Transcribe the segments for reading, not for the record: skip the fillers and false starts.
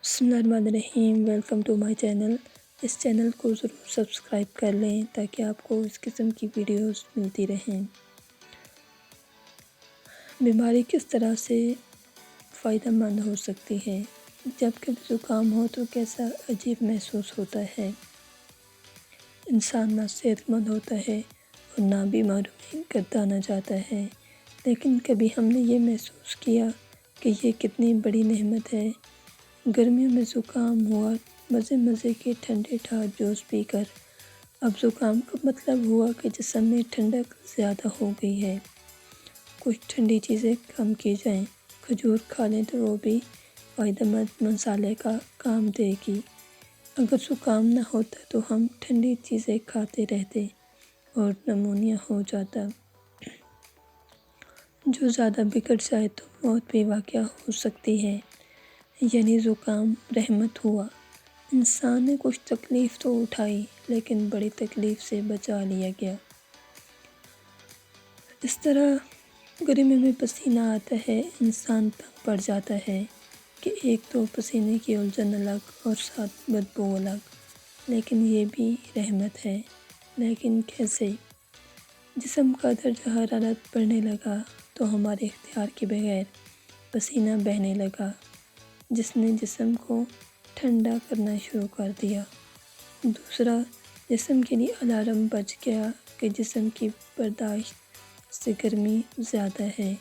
بسم اللہ الرحمن الرحیم، ویلکم ٹو مائی چینل۔ اس چینل کو ضرور سبسکرائب کر لیں تاکہ آپ کو اس قسم کی ویڈیوز ملتی رہیں۔ بیماری کس طرح سے فائدہ مند ہو سکتی ہے؟ جب کبھی زکام ہو تو کیسا عجیب محسوس ہوتا ہے۔ انسان نہ صحت مند ہوتا ہے اور نہ بیماریوں میں گردانا جاتا ہے، لیکن کبھی ہم نے یہ محسوس کیا کہ یہ کتنی بڑی نعمت ہے۔ گرمیوں میں زکام ہوا، مزے کے ٹھنڈے ٹھار جوس پی کر اب زکام کا مطلب ہوا کہ جسم میں ٹھنڈک زیادہ ہو گئی ہے۔ کچھ ٹھنڈی چیزیں کم کی جائیں، کھجور کھا لیں تو وہ بھی فائدہ مند مسالے کا کام دے گی۔ اگر زکام نہ ہوتا تو ہم ٹھنڈی چیزیں کھاتے رہتے اور نمونیا ہو جاتا، جو زیادہ بگڑ جائے تو موت بھی واقع ہو سکتی ہے۔ یعنی زکام رحمت ہوا۔ انسان نے کچھ تکلیف تو اٹھائی لیکن بڑی تکلیف سے بچا لیا گیا۔ اس طرح گرمی میں پسینہ آتا ہے، انسان تنگ پڑ جاتا ہے کہ ایک تو پسینے کی الجھن الگ اور ساتھ بدبو الگ، لیکن یہ بھی رحمت ہے۔ لیکن کیسے؟ جسم کا درجہ حرارت بڑھنے لگا تو ہمارے اختیار کے بغیر پسینہ بہنے لگا، جس نے جسم کو ٹھنڈا کرنا شروع کر دیا۔ دوسرا، جسم کے لیے الارم بج گیا کہ جسم کی برداشت سے گرمی زیادہ ہے،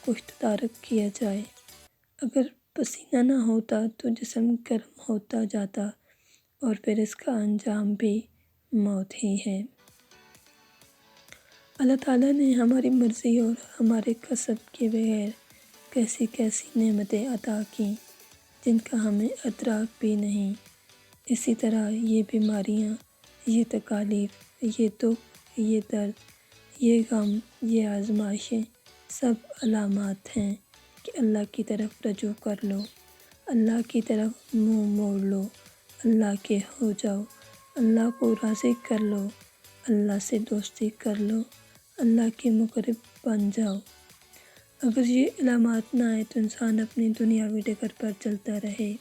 کچھ تدارک کیا جائے۔ اگر پسینہ نہ ہوتا تو جسم گرم ہوتا جاتا اور پھر اس کا انجام بھی موت ہی ہے۔ اللہ تعالیٰ نے ہماری مرضی اور ہمارے کسب کے بغیر کیسی نعمتیں عطا کیں جن کا ہمیں ادراک بھی نہیں۔ اسی طرح یہ بیماریاں، یہ تکالیف، یہ دکھ، یہ درد، یہ غم، یہ آزمائشیں سب علامات ہیں کہ اللہ کی طرف رجوع کر لو، اللہ کی طرف منہ موڑ لو، اللہ کے ہو جاؤ، اللہ کو راضی کر لو، اللہ سے دوستی کر لو، اللہ کے مقرب بن جاؤ۔ اگر یہ علامات نہ آئے تو انسان اپنی دنیاوی ڈگر پر چلتا رہے